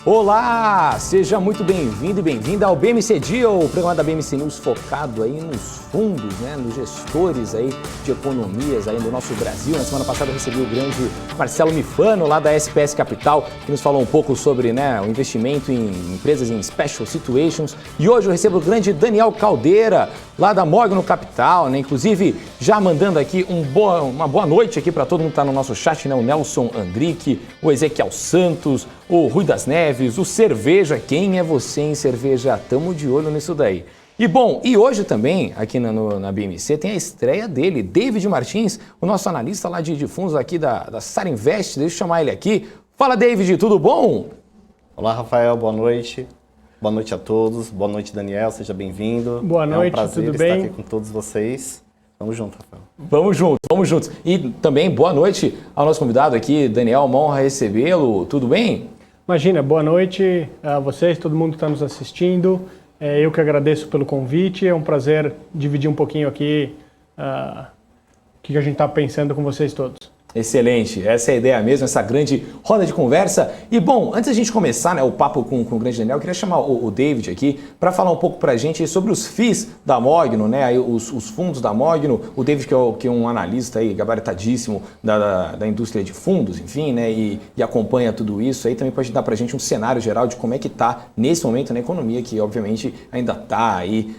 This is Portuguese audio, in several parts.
Olá, seja muito bem-vindo e bem-vinda ao BMC Deal, o programa da BMC News focado aí nos fundos, nos gestores aí de economias aí do nosso Brasil. Na semana passada eu recebi o grande Marcelo Mifano, lá da SPS Capital, que nos falou um pouco sobre o investimento em empresas em special situations. E hoje eu recebo o grande Daniel Caldeira, lá da Mogno Capital, Inclusive, já mandando aqui uma boa noite aqui para todo mundo que está no nosso chat, O Nelson Andrique, o Ezequiel Santos, o Rui das Neves, o Cerveja. Quem é você em Cerveja? Tamo de olho nisso daí. E hoje também, aqui na BMC, tem a estreia dele, David Martins, o nosso analista lá de fundos aqui da Sarinvest. Deixa eu chamar ele aqui. Fala, David, tudo bom? Olá, Rafael, boa noite. Boa noite a todos. Boa noite, Daniel, seja bem-vindo. Boa noite, tudo bem? É um prazer estar aqui com todos vocês. Vamos junto, Rafael. Vamos juntos. E também boa noite ao nosso convidado aqui, Daniel, uma honra recebê-lo. Tudo bem? Imagina, boa noite a vocês, todo mundo que está nos assistindo. Eu que agradeço pelo convite, é um prazer dividir um pouquinho aqui o que a gente está pensando com vocês todos. Excelente, essa é a ideia mesmo, essa grande roda de conversa. E antes da gente começar o papo com o grande Daniel, eu queria chamar o David aqui para falar um pouco para a gente sobre os FIIs da Mogno, os fundos da Mogno. O David que é um analista aí, gabaritadíssimo da indústria de fundos, enfim, e acompanha tudo isso. Aí também pode dar para a gente um cenário geral de como é que está nesse momento na economia, que obviamente ainda está aí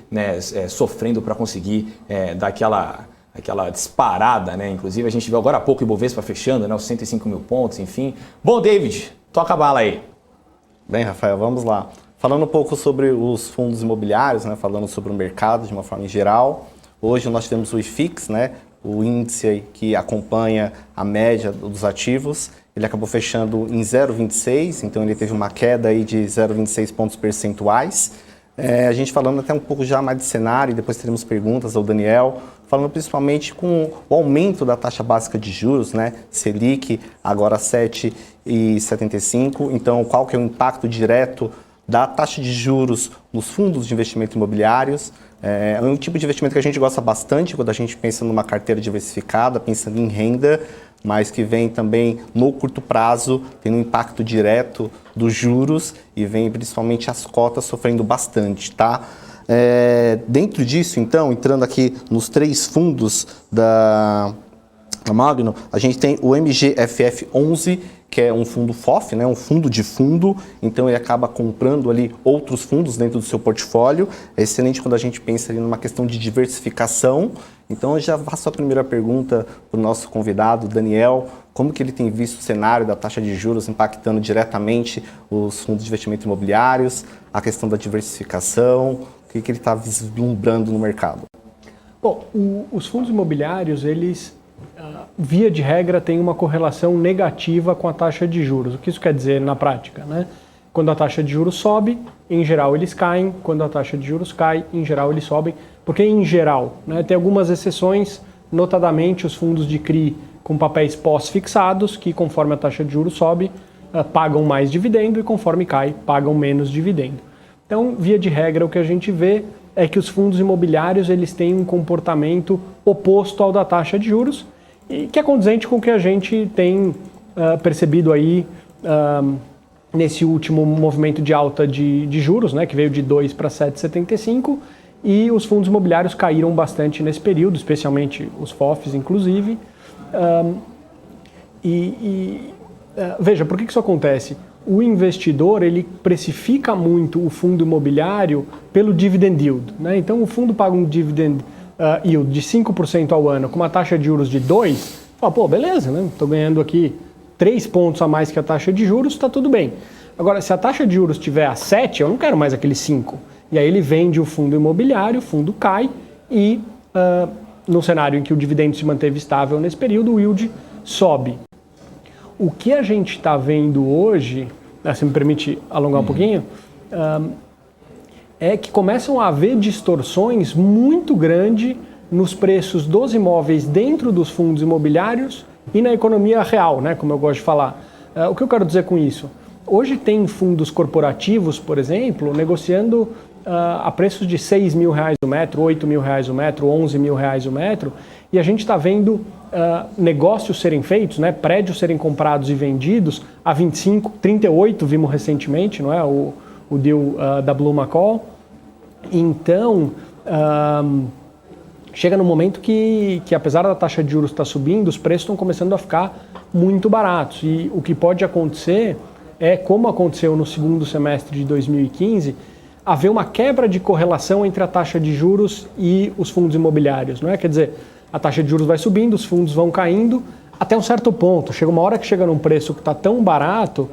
sofrendo para conseguir dar aquela disparada, Inclusive, a gente viu agora há pouco o Ibovespa fechando, os 105 mil pontos, enfim. Bom, David, toca a bala aí. Bem, Rafael, vamos lá. Falando um pouco sobre os fundos imobiliários, falando sobre o mercado de uma forma geral. Hoje nós temos o IFIX, o índice aí que acompanha a média dos ativos. Ele acabou fechando em 0,26, então ele teve uma queda aí de 0,26 pontos percentuais. A gente falando até um pouco já mais de cenário, e depois teremos perguntas ao Daniel, falando principalmente com o aumento da taxa básica de juros, Selic, agora 7,75. Então, qual que é o impacto direto da taxa de juros nos fundos de investimento imobiliários? É um tipo de investimento que a gente gosta bastante quando a gente pensa numa carteira diversificada, pensando em renda, mas que vem também no curto prazo, tem um impacto direto dos juros e vem principalmente as cotas sofrendo bastante, tá? Dentro disso, então, entrando aqui nos três fundos da Mogno, a gente tem o MGFF11, que é um fundo FOF, um fundo de fundo, então ele acaba comprando ali outros fundos dentro do seu portfólio. É excelente quando a gente pensa ali numa questão de diversificação. Então eu já faço a primeira pergunta para o nosso convidado, Daniel, como que ele tem visto o cenário da taxa de juros impactando diretamente os fundos de investimento imobiliários, a questão da diversificação, o que ele está vislumbrando no mercado? Bom, os fundos imobiliários, eles, via de regra, têm uma correlação negativa com a taxa de juros. O que isso quer dizer na prática? Quando a taxa de juros sobe, em geral eles caem. Quando a taxa de juros cai, em geral eles sobem. Porque em geral, tem algumas exceções, notadamente os fundos de CRI com papéis pós-fixados, que conforme a taxa de juros sobe, pagam mais dividendo e conforme cai, pagam menos dividendo. Então, via de regra, o que a gente vê é que os fundos imobiliários eles têm um comportamento oposto ao da taxa de juros, e que é condizente com o que a gente tem percebido aí nesse último movimento de alta de juros, que veio de 2 para 7,75, e os fundos imobiliários caíram bastante nesse período, especialmente os FOFs, inclusive. Veja, por que isso acontece? O investidor ele precifica muito o fundo imobiliário pelo dividend yield. Então, o fundo paga um dividend yield de 5% ao ano com uma taxa de juros de 2%, fala, beleza, estou ganhando aqui 3 pontos a mais que a taxa de juros, está tudo bem. Agora, se a taxa de juros estiver a 7%, eu não quero mais aquele 5%. E aí ele vende o fundo imobiliário, o fundo cai e, no cenário em que o dividendo se manteve estável nesse período, o yield sobe. O que a gente está vendo hoje, se me permite alongar um pouquinho, é que começam a haver distorções muito grandes nos preços dos imóveis dentro dos fundos imobiliários e na economia real, como eu gosto de falar. O que eu quero dizer com isso? Hoje tem fundos corporativos, por exemplo, negociando a preços de R$6.000 o metro, R$8.000 o metro, R$11.000 o metro, e a gente está vendo negócios serem feitos, né, prédios serem comprados e vendidos a 25, 38 vimos recentemente, não é, o deal da Blue McCall. Então, chega no momento que apesar da taxa de juros estar subindo, os preços estão começando a ficar muito baratos. E o que pode acontecer é, como aconteceu no segundo semestre de 2015, haver uma quebra de correlação entre a taxa de juros e os fundos imobiliários. Não é? Quer dizer, a taxa de juros vai subindo, os fundos vão caindo até um certo ponto. Chega uma hora que chega num preço que está tão barato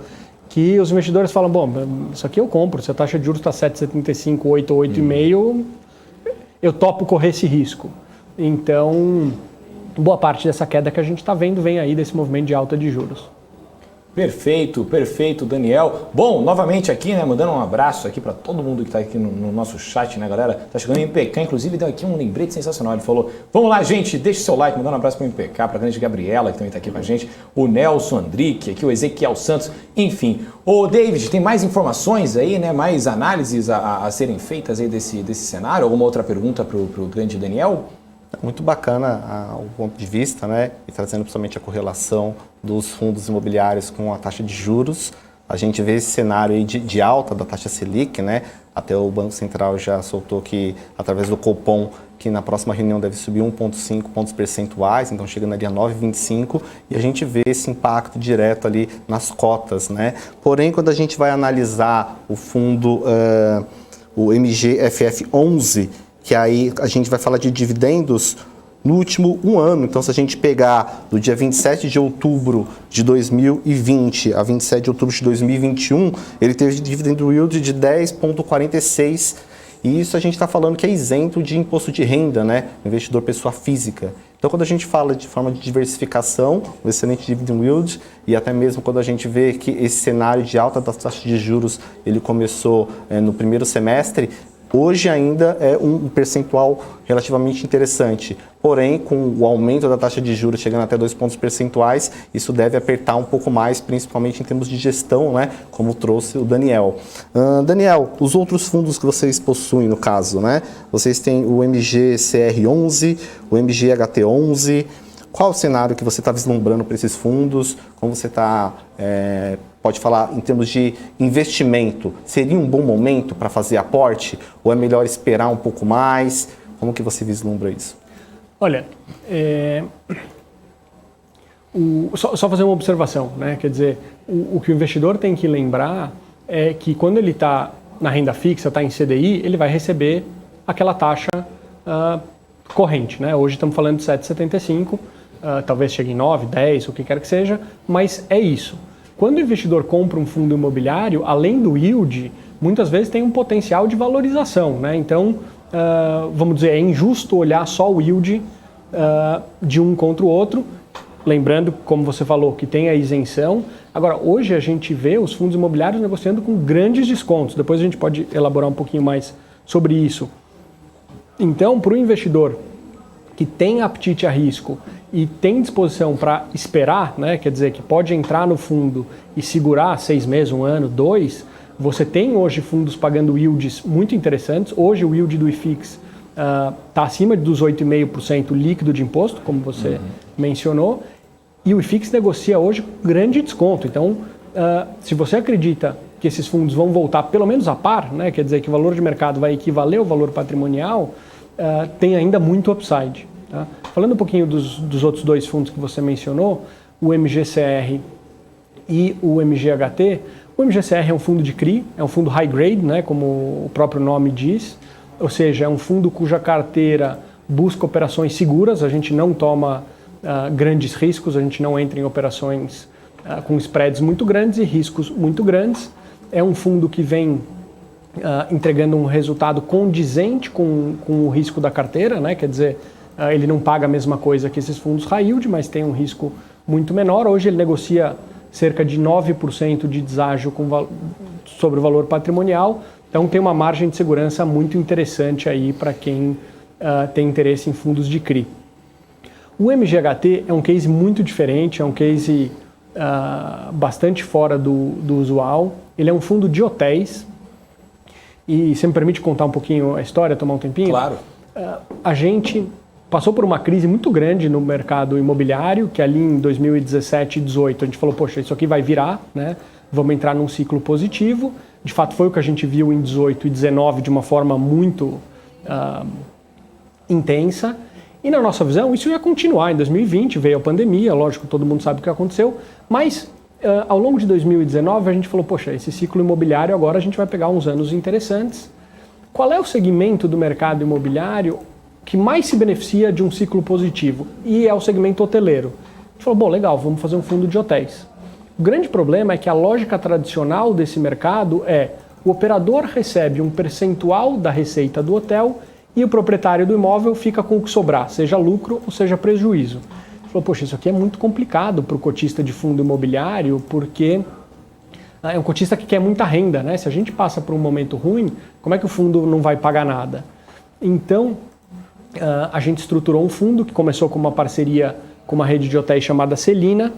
que os investidores falam, bom, isso aqui eu compro, se a taxa de juros está 7,75, 8, 8,5, eu topo correr esse risco. Então, boa parte dessa queda que a gente está vendo vem aí desse movimento de alta de juros. Perfeito, perfeito, Daniel. Bom, novamente aqui, né, mandando um abraço aqui para todo mundo que está aqui no nosso chat, né, galera? Tá chegando em MPK, inclusive deu aqui um lembrete sensacional. Ele falou, vamos lá, gente, deixa o seu like, mandando um abraço para o MPK, para a grande Gabriela, que também está aqui com a gente, o Nelson Andrique, aqui o Ezequiel Santos, enfim. Ô, David, tem mais informações aí, né, mais análises a serem feitas aí desse cenário? Alguma outra pergunta para o grande Daniel? Muito bacana o ponto de vista, né? E trazendo principalmente a correlação dos fundos imobiliários com a taxa de juros. A gente vê esse cenário aí de alta da taxa Selic, né? Até o Banco Central já soltou que, através do Copom, que na próxima reunião deve subir 1,5 pontos percentuais, então chegando ali a 9,25, e a gente vê esse impacto direto ali nas cotas, né? Porém, quando a gente vai analisar o fundo, o MGFF11, que aí a gente vai falar de dividendos no último ano. Então, se a gente pegar do dia 27 de outubro de 2020 a 27 de outubro de 2021, ele teve dividend yield de 10,46%. E isso a gente está falando que é isento de imposto de renda, né? Investidor pessoa física. Então, quando a gente fala de forma de diversificação, o excelente dividend yield, e até mesmo quando a gente vê que esse cenário de alta das taxas de juros, ele começou no primeiro semestre, hoje ainda é um percentual relativamente interessante. Porém, com o aumento da taxa de juros chegando até 2 pontos percentuais, isso deve apertar um pouco mais, principalmente em termos de gestão, né? Como trouxe o Daniel. Daniel, os outros fundos que vocês possuem, no caso, né? Vocês têm o MGCR11, o MGHT11. Qual o cenário que você está vislumbrando para esses fundos? Como você está... pode falar em termos de investimento, seria um bom momento para fazer aporte? Ou é melhor esperar um pouco mais? Como que você vislumbra isso? Olha, só fazer uma observação, né? Quer dizer, o que o investidor tem que lembrar é que quando ele está na renda fixa, está em CDI, ele vai receber aquela taxa corrente, né? Hoje estamos falando de 7,75, talvez chegue em 9, 10, o que quer que seja, mas é isso. Quando o investidor compra um fundo imobiliário, além do yield, muitas vezes tem um potencial de valorização, né? Então, vamos dizer, é injusto olhar só o yield de um contra o outro, lembrando, como você falou, que tem a isenção. Agora, hoje a gente vê os fundos imobiliários negociando com grandes descontos, depois a gente pode elaborar um pouquinho mais sobre isso. Então, para o investidor que tem apetite a risco e tem disposição para esperar, né, quer dizer, que pode entrar no fundo e segurar 6 meses, 1 ano, 2, você tem hoje fundos pagando yields muito interessantes. Hoje o yield do IFIX está acima dos 8,5% líquido de imposto, como você mencionou, e o IFIX negocia hoje com grande desconto. Então, se você acredita que esses fundos vão voltar pelo menos a par, né, quer dizer que o valor de mercado vai equivaler ao valor patrimonial, tem ainda muito upside. Tá? Falando um pouquinho dos outros dois fundos que você mencionou, o MGCR e o MGHT, o MGCR é um fundo de CRI, é um fundo high grade, né, como o próprio nome diz, ou seja, é um fundo cuja carteira busca operações seguras, a gente não toma grandes riscos, a gente não entra em operações com spreads muito grandes e riscos muito grandes. É um fundo que vem entregando um resultado condizente com o risco da carteira, né? Quer dizer, ele não paga a mesma coisa que esses fundos high yield, mas tem um risco muito menor. Hoje ele negocia cerca de 9% de deságio sobre o valor patrimonial, então tem uma margem de segurança muito interessante aí para quem tem interesse em fundos de CRI. O MGHT é um case muito diferente, é um case bastante fora do usual. Ele é um fundo de hotéis E você me permite contar um pouquinho a história, tomar um tempinho? Claro. A gente passou por uma crise muito grande no mercado imobiliário, que ali em 2017 e 2018 a gente falou, poxa, isso aqui vai virar, né? Vamos entrar num ciclo positivo. De fato, foi o que a gente viu em 18 e 19 de uma forma muito intensa. E na nossa visão, isso ia continuar. Em 2020 veio a pandemia, lógico, todo mundo sabe o que aconteceu, mas ao longo de 2019 a gente falou, poxa, esse ciclo imobiliário agora a gente vai pegar uns anos interessantes. Qual é o segmento do mercado imobiliário que mais se beneficia de um ciclo positivo? E é o segmento hoteleiro. A gente falou, bom, legal, vamos fazer um fundo de hotéis. O grande problema é que a lógica tradicional desse mercado é o operador recebe um percentual da receita do hotel e o proprietário do imóvel fica com o que sobrar, seja lucro ou seja prejuízo. Falou, poxa, isso aqui é muito complicado para o cotista de fundo imobiliário, porque é um cotista que quer muita renda, né? Se a gente passa por um momento ruim, como é que o fundo não vai pagar nada? Então, a gente estruturou um fundo que começou com uma parceria com uma rede de hotéis chamada Celina,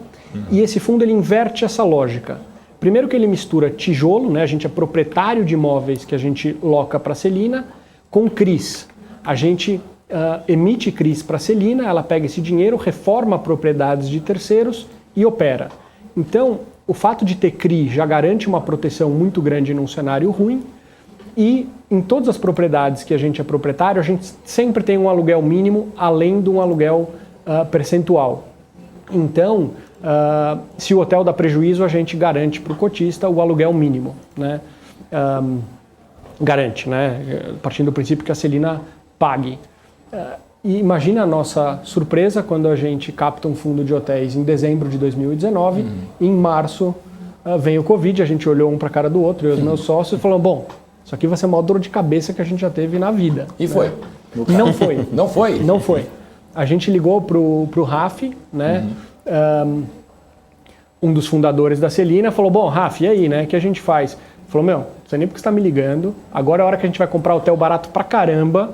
e esse fundo ele inverte essa lógica. Primeiro que ele mistura tijolo, né? A gente é proprietário de imóveis que a gente loca para a Celina, com CRIs. A gente emite CRIs para a Celina, ela pega esse dinheiro, reforma propriedades de terceiros e opera. Então, o fato de ter CRI já garante uma proteção muito grande num cenário ruim, e em todas as propriedades que a gente é proprietário, a gente sempre tem um aluguel mínimo além de um aluguel percentual. Então, se o hotel dá prejuízo, a gente garante para o cotista o aluguel mínimo, né? Garante, né? Partindo do princípio que a Celina pague. E imagina a nossa surpresa quando a gente capta um fundo de hotéis em dezembro de 2019, e em março vem o Covid, a gente olhou um para a cara do outro, eu e os meus sócios, e falamos, bom, isso aqui vai ser a maior dor de cabeça que a gente já teve na vida. E foi? Não foi. Não foi? Não foi. A gente ligou pro Raf, né? Um dos fundadores da Celina, falou, bom, Raf, e aí, né? O que a gente faz? Falou, meu, não sei nem porque você está me ligando, agora é a hora que a gente vai comprar hotel barato pra caramba,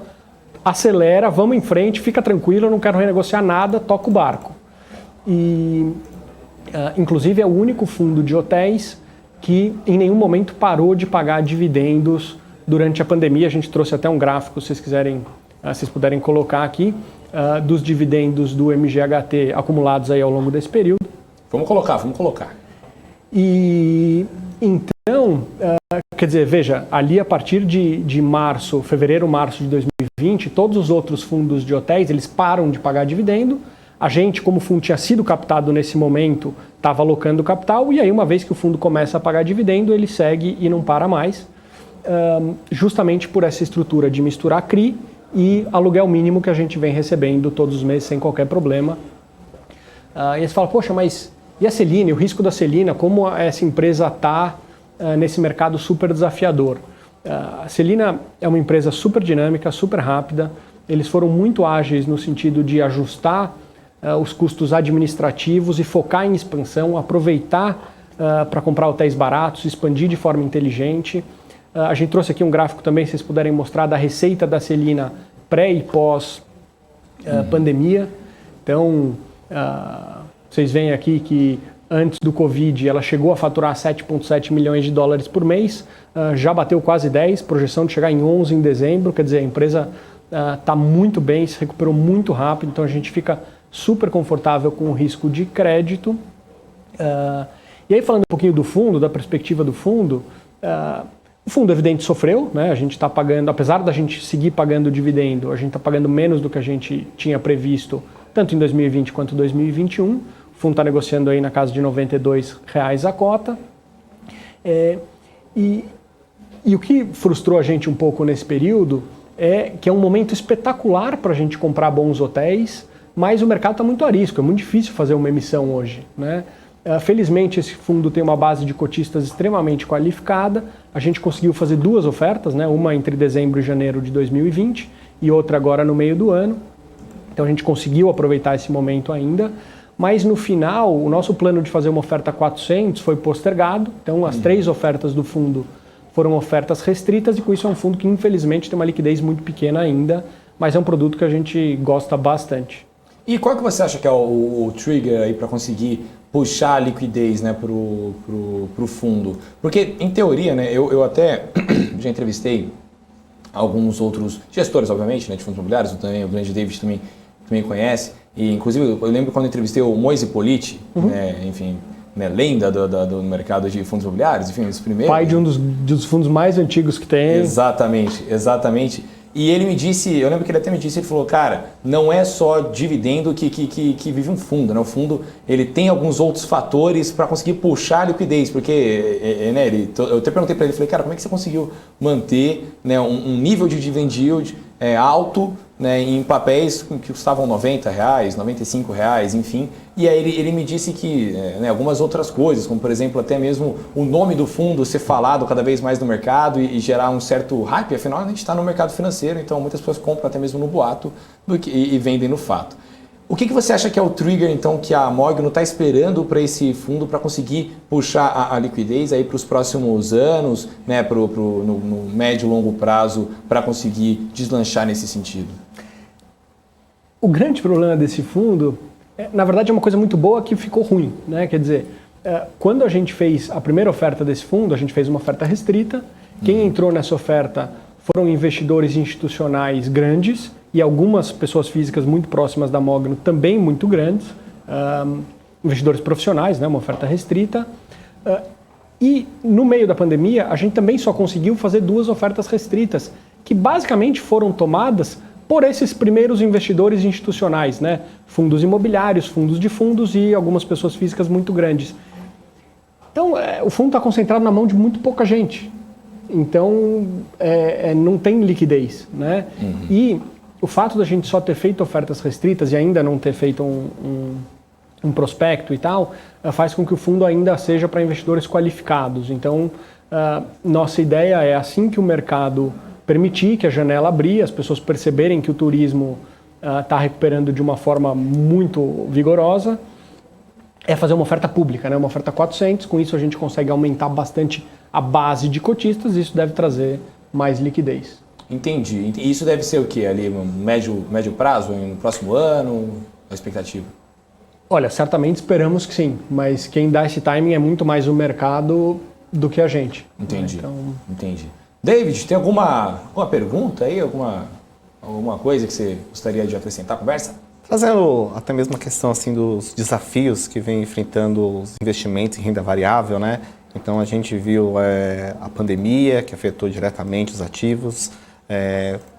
acelera, vamos em frente, fica tranquilo, eu não quero renegociar nada, toca o barco. E, inclusive, é o único fundo de hotéis que em nenhum momento parou de pagar dividendos durante a pandemia. A gente trouxe até um gráfico, se vocês quiserem, vocês puderem colocar aqui, dos dividendos do MGHT acumulados aí ao longo desse período. Vamos colocar. E então, quer dizer, veja, ali a partir de março, fevereiro, março de 2020, todos os outros fundos de hotéis, eles param de pagar dividendo. A gente, como o fundo tinha sido captado nesse momento, estava alocando capital, e aí uma vez que o fundo começa a pagar dividendo, ele segue e não para mais, justamente por essa estrutura de misturar CRI e aluguel mínimo que a gente vem recebendo todos os meses sem qualquer problema. E aí você fala, poxa, mas e a Celina, o risco da Celina, como essa empresa está nesse mercado super desafiador? A Celina é uma empresa super dinâmica, super rápida, eles foram muito ágeis no sentido de ajustar os custos administrativos e focar em expansão, aproveitar para comprar hotéis baratos, expandir de forma inteligente. A gente trouxe aqui um gráfico também, se vocês puderem mostrar, da receita da Celina pré e pós pandemia. Então, vocês veem aqui que antes do Covid ela chegou a faturar 7,7 milhões de dólares por mês, já bateu quase 10, projeção de chegar em 11 em dezembro, quer dizer, a empresa está muito bem, se recuperou muito rápido, então a gente fica super confortável com o risco de crédito. E aí, falando um pouquinho do fundo, da perspectiva do fundo, o fundo, evidente, sofreu, né? A gente está pagando, apesar da gente seguir pagando dividendo, a gente está pagando menos do que a gente tinha previsto, tanto em 2020 quanto em 2021. O fundo está negociando aí na casa de R$ 92 a cota. E o que frustrou a gente um pouco nesse período é que é um momento espetacular para a gente comprar bons hotéis, mas o mercado está muito a risco, é muito difícil fazer uma emissão hoje, né? Felizmente esse fundo tem uma base de cotistas extremamente qualificada. A gente conseguiu fazer duas ofertas, né? Uma entre dezembro e janeiro de 2020 e outra agora no meio do ano. Então a gente conseguiu aproveitar esse momento ainda, mas no final o nosso plano de fazer uma oferta 400 foi postergado. Então as três ofertas do fundo foram ofertas restritas, e com isso é um fundo que infelizmente tem uma liquidez muito pequena ainda, mas é um produto que a gente gosta bastante. E qual que você acha que é o trigger aí para conseguir puxar a liquidez, né, pro fundo? Porque, em teoria, né, eu até já entrevistei alguns outros gestores, obviamente, né, de fundos imobiliários, também, o grande David também conhece, e inclusive eu lembro quando eu entrevistei o Moise Politi, né, enfim, né, lenda do mercado de fundos imobiliários, enfim, os primeiros. Pai de um dos fundos mais antigos que tem. Exatamente. E ele me disse, eu lembro que ele até me disse, ele falou, cara, não é só dividendo que vive um fundo, né? O fundo, ele tem alguns outros fatores para conseguir puxar a liquidez, porque, né, eu até perguntei para ele, falei, cara, como é que você conseguiu manter, né, um nível de dividend yield alto, né, em papéis que custavam R$90, R$95, enfim. E aí ele me disse que, né, algumas outras coisas, como por exemplo até mesmo o nome do fundo ser falado cada vez mais no mercado e gerar um certo hype, afinal a gente está no mercado financeiro, então muitas pessoas compram até mesmo no boato e vendem no fato. O que você acha que é o trigger, então, que a Mogno está esperando para esse fundo para conseguir puxar a liquidez aí para os próximos anos, né, no médio e longo prazo, para conseguir deslanchar nesse sentido? O grande problema desse fundo, na verdade, é uma coisa muito boa que ficou ruim, né? Quer dizer, quando a gente fez a primeira oferta desse fundo, a gente fez uma oferta restrita. Quem entrou nessa oferta foram investidores institucionais grandes e algumas pessoas físicas muito próximas da Mogno também muito grandes, investidores profissionais, né? Uma oferta restrita. E no meio da pandemia, a gente também só conseguiu fazer 2 ofertas restritas, que basicamente foram tomadas por esses primeiros investidores institucionais, né? Fundos imobiliários, fundos de fundos e algumas pessoas físicas muito grandes. Então, o fundo está concentrado na mão de muito pouca gente. Então, não tem liquidez, né? E o fato da gente só ter feito ofertas restritas e ainda não ter feito um prospecto e tal, faz com que o fundo ainda seja para investidores qualificados. Então, nossa ideia é, assim que o mercado permitir, que a janela abrir, as pessoas perceberem que o turismo está recuperando de uma forma muito vigorosa, é fazer uma oferta pública, né? Uma oferta 400, com isso a gente consegue aumentar bastante a base de cotistas e isso deve trazer mais liquidez. Entendi. E isso deve ser o quê? Ali, médio prazo, no próximo ano, a expectativa? Olha, certamente esperamos que sim, mas quem dá esse timing é muito mais o mercado do que a gente. Entendi, então... entendi. David, tem alguma pergunta aí? Alguma coisa que você gostaria de acrescentar à conversa? Trazendo até mesmo a questão assim, dos desafios que vem enfrentando os investimentos em renda variável, né? Então a gente viu a pandemia que afetou diretamente os ativos.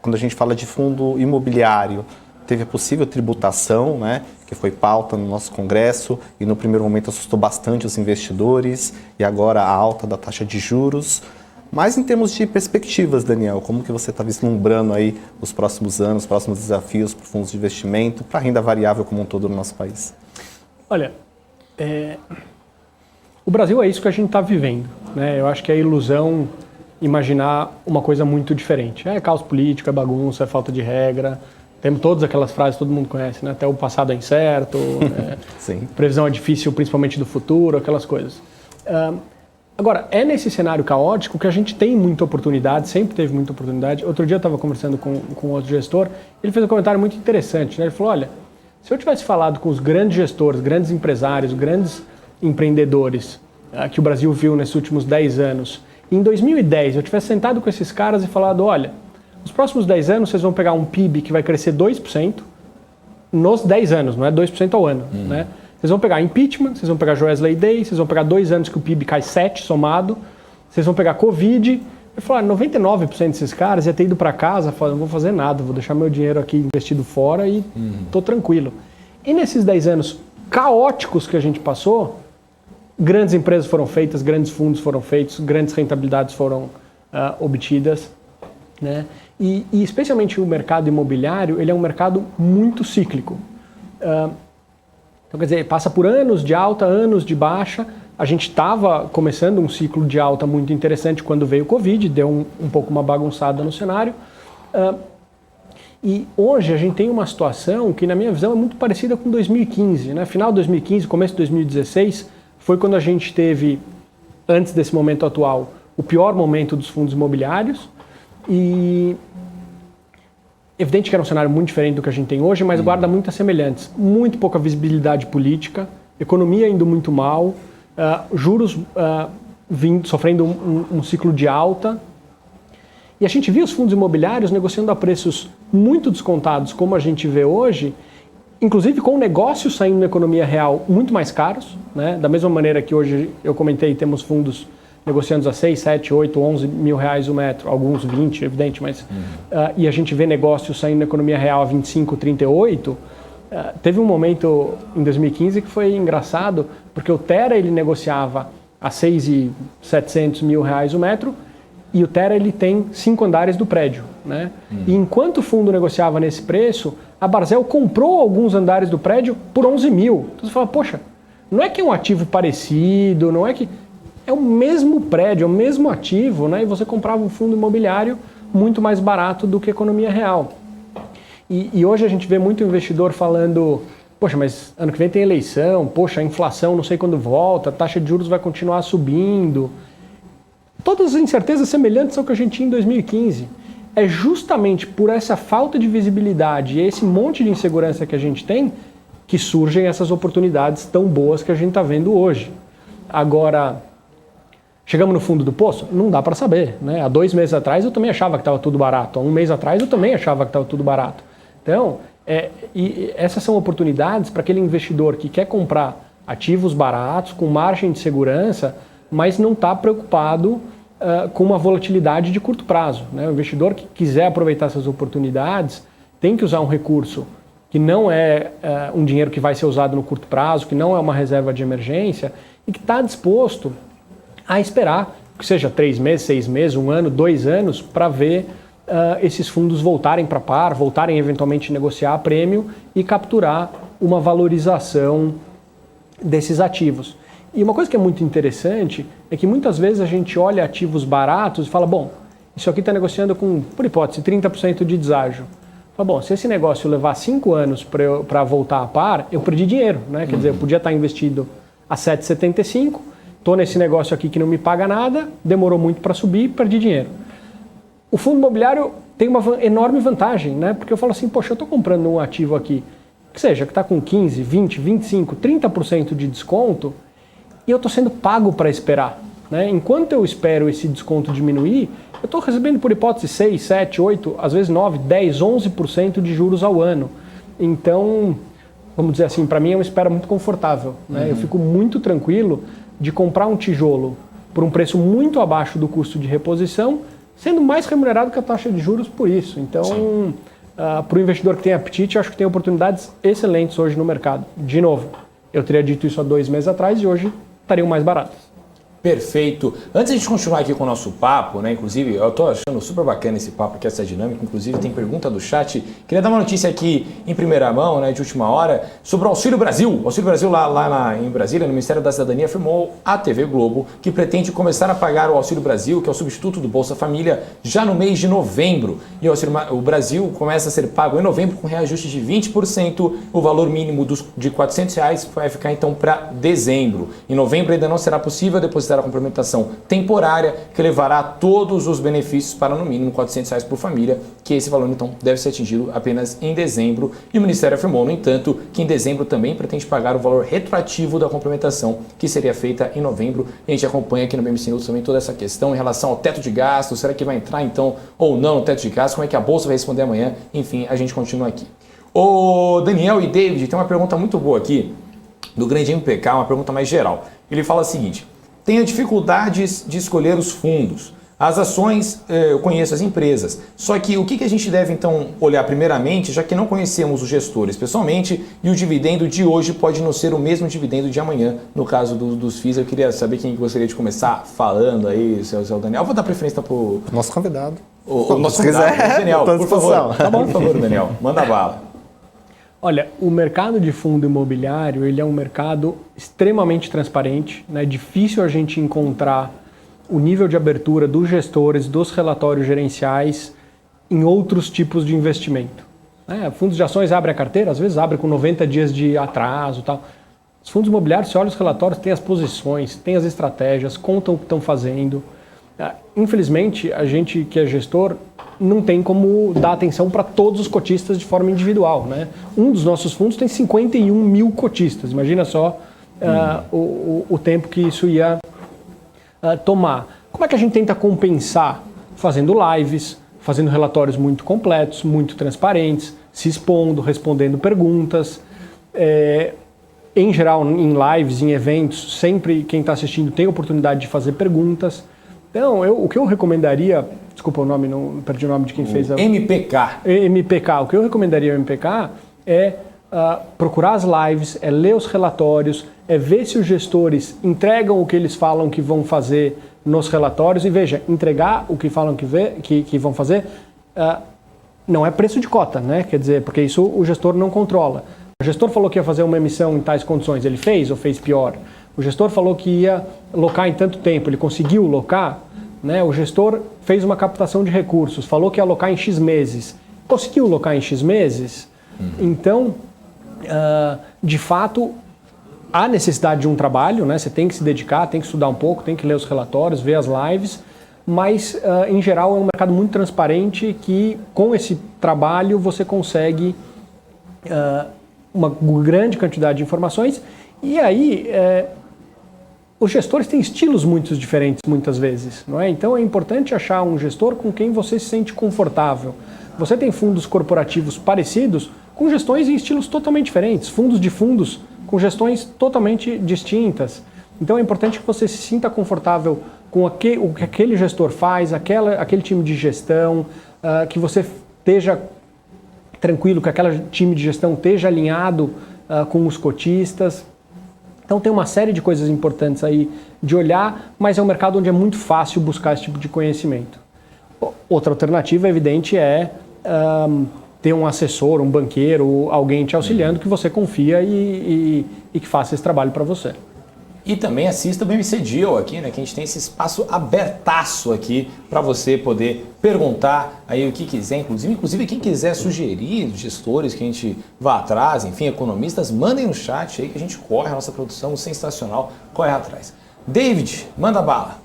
Quando a gente fala de fundo imobiliário, teve a possível tributação, né, que foi pauta no nosso Congresso e no primeiro momento assustou bastante os investidores e agora a alta da taxa de juros. Mas em termos de perspectivas, Daniel, como que você está vislumbrando aí os próximos anos, os próximos desafios para fundos de investimento, para a renda variável como um todo no nosso país? Olha, o Brasil é isso que a gente está vivendo, né? Eu acho que é ilusão imaginar uma coisa muito diferente. É caos político, é bagunça, é falta de regra. Temos todas aquelas frases que todo mundo conhece, né? Até o passado é incerto, Sim. Previsão é difícil, principalmente do futuro, aquelas coisas. Agora, é nesse cenário caótico que a gente tem muita oportunidade, sempre teve muita oportunidade. Outro dia eu estava conversando com outro gestor, ele fez um comentário muito interessante, né? Ele falou, olha, se eu tivesse falado com os grandes gestores, grandes empresários, grandes empreendedores que o Brasil viu nesses últimos 10 anos, em 2010 eu tivesse sentado com esses caras e falado, olha, nos próximos 10 anos vocês vão pegar um PIB que vai crescer 2% nos 10 anos, não é 2% ao ano, né? Vocês vão pegar impeachment, vocês vão pegar Joesley Day, vocês vão pegar 2 anos que o PIB cai 7 somado, vocês vão pegar Covid. Eu falo, 99% desses caras ia ter ido para casa, falando, não vou fazer nada, vou deixar meu dinheiro aqui investido fora e tô tranquilo. E nesses 10 anos caóticos que a gente passou, grandes empresas foram feitas, grandes fundos foram feitos, grandes rentabilidades foram obtidas, né? E especialmente o mercado imobiliário, ele é um mercado muito cíclico. Então, quer dizer, passa por anos de alta, anos de baixa. A gente estava começando um ciclo de alta muito interessante quando veio o Covid, deu um pouco uma bagunçada no cenário. E hoje a gente tem uma situação que, na minha visão, é muito parecida com 2015. Né? Final de 2015, começo de 2016, foi quando a gente teve, antes desse momento atual, o pior momento dos fundos imobiliários. E evidente que era um cenário muito diferente do que a gente tem hoje, mas guarda muitas semelhantes. Muito pouca visibilidade política. economia indo muito mal, juros sofrendo um ciclo de alta. E a gente via os fundos imobiliários negociando a preços muito descontados, como a gente vê hoje, inclusive com negócios saindo na economia real muito mais caros, né? Da mesma maneira que hoje eu comentei, temos fundos negociando a 6, 7, 8, 11 mil reais o metro, alguns 20, evidente, mas e a gente vê negócios saindo na economia real a 25, 38. Teve um momento em 2015 que foi engraçado, porque o Terra ele negociava a 6.700 mil reais o metro, e o Terra ele tem 5 andares do prédio, né? E enquanto o fundo negociava nesse preço, a Barzel comprou alguns andares do prédio por 11 mil. Então você fala, poxa, não é que é um ativo parecido, não é que... É o mesmo prédio, é o mesmo ativo, né? E você comprava um fundo imobiliário muito mais barato do que a economia real. E hoje a gente vê muito investidor falando, poxa, mas ano que vem tem eleição, poxa, a inflação não sei quando volta, a taxa de juros vai continuar subindo. Todas as incertezas semelhantes ao que a gente tinha em 2015. É justamente por essa falta de visibilidade e esse monte de insegurança que a gente tem que surgem essas oportunidades tão boas que a gente está vendo hoje. Agora, chegamos no fundo do poço? Não dá para saber, né? Há 2 meses atrás eu também achava que estava tudo barato. Há 1 mês atrás eu também achava que estava tudo barato. Então, e essas são oportunidades para aquele investidor que quer comprar ativos baratos, com margem de segurança, mas não está preocupado com uma volatilidade de curto prazo, né? O investidor que quiser aproveitar essas oportunidades tem que usar um recurso que não é um dinheiro que vai ser usado no curto prazo, que não é uma reserva de emergência e que está disposto a esperar, que seja 3 meses, 6 meses, 1 ano, 2 anos, para ver esses fundos voltarem para par, voltarem eventualmente a negociar a prêmio e capturar uma valorização desses ativos. E uma coisa que é muito interessante é que muitas vezes a gente olha ativos baratos e fala, bom, isso aqui está negociando com, por hipótese, 30% de deságio. Fala, bom, se esse negócio levar 5 anos para voltar a par, eu perdi dinheiro, né? Quer dizer, eu podia estar investido a 7,75, estou nesse negócio aqui que não me paga nada, demorou muito para subir, perdi dinheiro. O fundo imobiliário tem uma enorme vantagem, né? Porque eu falo assim, poxa, eu estou comprando um ativo aqui, que seja, que está com 15, 20, 25, 30% de desconto, e eu estou sendo pago para esperar, né? Enquanto eu espero esse desconto diminuir, eu estou recebendo, por hipótese, 6, 7, 8, às vezes 9, 10, 11% de juros ao ano. Então, vamos dizer assim, para mim é uma espera muito confortável, né? Eu fico muito tranquilo de comprar um tijolo por um preço muito abaixo do custo de reposição, sendo mais remunerado que a taxa de juros por isso. Então, para o investidor que tem apetite, eu acho que tem oportunidades excelentes hoje no mercado. De novo, eu teria dito isso há 2 meses atrás e hoje estariam mais baratas. Perfeito. Antes de a gente continuar aqui com o nosso papo, né? Inclusive, eu tô achando super bacana esse papo aqui, essa dinâmica. Inclusive, tem pergunta do chat. Queria dar uma notícia aqui em primeira mão, né? De última hora, sobre o Auxílio Brasil. O Auxílio Brasil em Brasília, no Ministério da Cidadania, afirmou à TV Globo que pretende começar a pagar o Auxílio Brasil, que é o substituto do Bolsa Família, já no mês de novembro. E o Brasil começa a ser pago em novembro com reajuste de 20%. O valor mínimo de R$400 vai ficar então para dezembro. Em novembro ainda não será possível depositar a complementação temporária, que levará todos os benefícios para no mínimo R$400 por família, que esse valor então deve ser atingido apenas em dezembro. E o Ministério afirmou, no entanto, que em dezembro também pretende pagar o valor retroativo da complementação, que seria feita em novembro. E a gente acompanha aqui no BMC News também toda essa questão em relação ao teto de gastos, será que vai entrar então ou não no teto de gastos, como é que a Bolsa vai responder amanhã, enfim, a gente continua aqui. O Daniel e David, tem uma pergunta muito boa aqui, do grande MPK, uma pergunta mais geral. Ele fala o seguinte: tenho dificuldades de escolher os fundos. As ações, eu conheço as empresas. Só que o que a gente deve então olhar primeiramente, já que não conhecemos os gestores pessoalmente, e o dividendo de hoje pode não ser o mesmo dividendo de amanhã, no caso dos FIIs. Eu queria saber quem gostaria de começar falando aí, seu Daniel. Eu vou dar preferência para o nosso convidado. O nosso convidado, Daniel, por favor. Tá bom, por favor, Daniel, manda bala. Olha, o mercado de fundo imobiliário, ele é um mercado extremamente transparente, né? É difícil a gente encontrar o nível de abertura dos gestores, dos relatórios gerenciais em outros tipos de investimento. Fundos de ações abrem a carteira, às vezes abrem com 90 dias de atraso e tal. Os fundos imobiliários, você olha os relatórios, tem as posições, tem as estratégias, contam o que estão fazendo. Infelizmente, a gente que é gestor não tem como dar atenção para todos os cotistas de forma individual, né? Um dos nossos fundos tem 51 mil cotistas. Imagina só o tempo que isso ia tomar. Como é que a gente tenta compensar? Fazendo lives, fazendo relatórios muito completos, muito transparentes, se expondo, respondendo perguntas. Em geral, em lives, em eventos, sempre quem está assistindo tem oportunidade de fazer perguntas. Então, o que eu recomendaria, desculpa o nome, não perdi o nome de quem fez a... MPK. MPK. O que eu recomendaria ao MPK é procurar as lives, é ler os relatórios, é ver se os gestores entregam o que eles falam que vão fazer nos relatórios. E veja, entregar o que falam que vão fazer não é preço de cota, né? Quer dizer, porque isso o gestor não controla. O gestor falou que ia fazer uma emissão em tais condições, ele fez ou fez pior? O gestor falou que ia locar em tanto tempo, ele conseguiu locar? Né? O gestor fez uma captação de recursos, falou que ia locar em X meses, conseguiu locar em X meses? Então, de fato, há necessidade de um trabalho, né? Você tem que se dedicar, tem que estudar um pouco, tem que ler os relatórios, ver as lives, mas, em geral, é um mercado muito transparente que, com esse trabalho, você consegue uma grande quantidade de informações. E aí, os gestores têm estilos muito diferentes, muitas vezes, não é? Então, é importante achar um gestor com quem você se sente confortável. Você tem fundos corporativos parecidos com gestões em estilos totalmente diferentes, fundos de fundos com gestões totalmente distintas. Então, é importante que você se sinta confortável com o que aquele gestor faz, aquele time de gestão, que você esteja tranquilo, que aquele time de gestão esteja alinhado com os cotistas. Então tem uma série de coisas importantes aí de olhar, mas é um mercado onde é muito fácil buscar esse tipo de conhecimento. Outra alternativa, evidente, é ter um assessor, um banqueiro, alguém te auxiliando que você confia e que faça esse trabalho para você. E também assista o BMC Deal aqui, né? Que a gente tem esse espaço abertaço aqui para você poder perguntar aí o que quiser, inclusive quem quiser sugerir gestores que a gente vá atrás, enfim, economistas, mandem no chat aí que a gente corre, a nossa produção sensacional corre atrás. David, manda bala.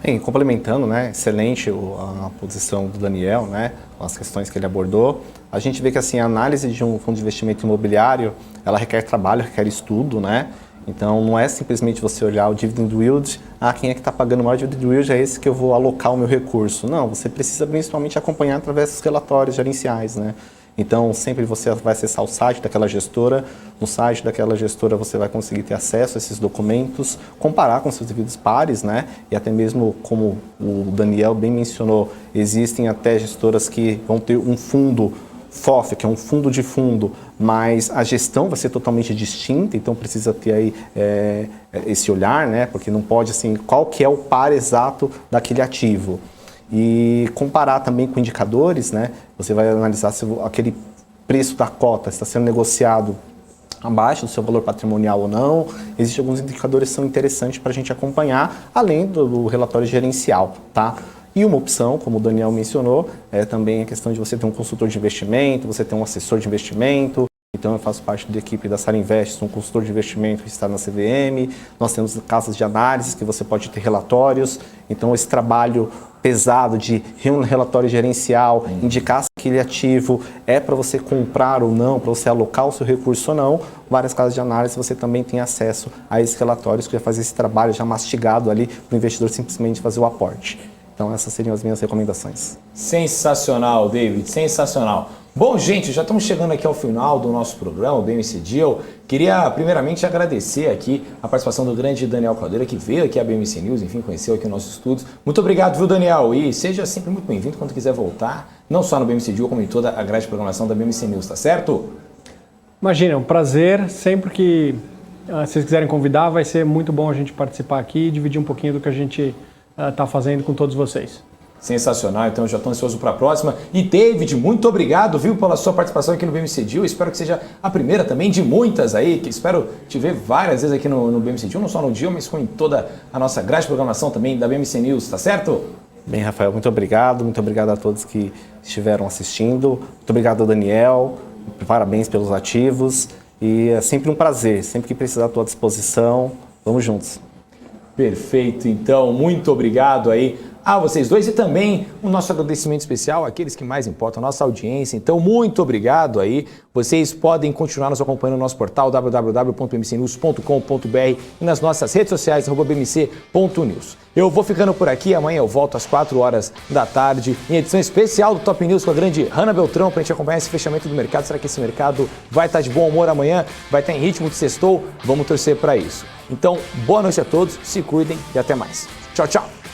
Bem, complementando, né, excelente a posição do Daniel, né, as questões que ele abordou. A gente vê que assim, a análise de um fundo de investimento imobiliário, ela requer trabalho, requer estudo, né? Então, não é simplesmente você olhar o dividend yield, quem é que está pagando o maior dividend yield, é esse que eu vou alocar o meu recurso. Não, você precisa principalmente acompanhar através dos relatórios gerenciais, né? Então, sempre você vai acessar o site daquela gestora, no site daquela gestora você vai conseguir ter acesso a esses documentos, comparar com seus devidos pares, né? E até mesmo, como o Daniel bem mencionou, existem até gestoras que vão ter um fundo FOF, que é um fundo de fundo, mas a gestão vai ser totalmente distinta, então precisa ter aí esse olhar, né? Porque não pode, assim, qual que é o par exato daquele ativo. E comparar também com indicadores, né? Você vai analisar se aquele preço da cota está sendo negociado abaixo do seu valor patrimonial ou não. Existem alguns indicadores que são interessantes para a gente acompanhar, além do relatório gerencial, tá? E uma opção, como o Daniel mencionou, é também a questão de você ter um consultor de investimento, você ter um assessor de investimento. Então, eu faço parte da equipe da Sara Invest, sou um consultor de investimento que está na CVM. Nós temos casas de análise que você pode ter relatórios. Então, esse trabalho pesado de um relatório gerencial, indicar se aquele ativo é para você comprar ou não, para você alocar o seu recurso ou não. Várias casas de análise você também tem acesso a esses relatórios que vai fazer esse trabalho já mastigado ali para o investidor simplesmente fazer o aporte. Então, essas seriam as minhas recomendações. Sensacional, David, sensacional. Bom, gente, já estamos chegando aqui ao final do nosso programa, o BMC Deal. Queria, primeiramente, agradecer aqui a participação do grande Daniel Caldeira, que veio aqui à BMC News, enfim, conheceu aqui os nossos estudos. Muito obrigado, viu, Daniel? E seja sempre muito bem-vindo quando quiser voltar, não só no BMC Deal, como em toda a grade de programação da BMC News, tá certo? Imagina, é um prazer. Sempre que vocês quiserem convidar, vai ser muito bom a gente participar aqui e dividir um pouquinho do que a gente está fazendo com todos vocês. Sensacional, então eu já estou ansioso para a próxima. E David, muito obrigado, viu, pela sua participação aqui no BMC Deal. Espero que seja a primeira também de muitas aí, que espero te ver várias vezes aqui no BMC Deal, não só no Deal, mas com toda a nossa grade de programação também da BMC News, tá certo? Bem, Rafael, muito obrigado a todos que estiveram assistindo, muito obrigado ao Daniel, parabéns pelos ativos e é sempre um prazer, sempre que precisar à tua disposição, vamos juntos. Perfeito, então, muito obrigado aí a vocês dois e também o nosso agradecimento especial àqueles que mais importam, a nossa audiência. Então, muito obrigado aí. Vocês podem continuar nos acompanhando no nosso portal www.bmcnews.com.br e nas nossas redes sociais, @bmc.news. Eu vou ficando por aqui, amanhã eu volto às 4 horas da tarde em edição especial do Top News com a grande Hanna Beltrão para a gente acompanhar esse fechamento do mercado. Será que esse mercado vai estar de bom humor amanhã? Vai estar em ritmo de sextou? Vamos torcer para isso. Então, boa noite a todos, se cuidem e até mais. Tchau, tchau!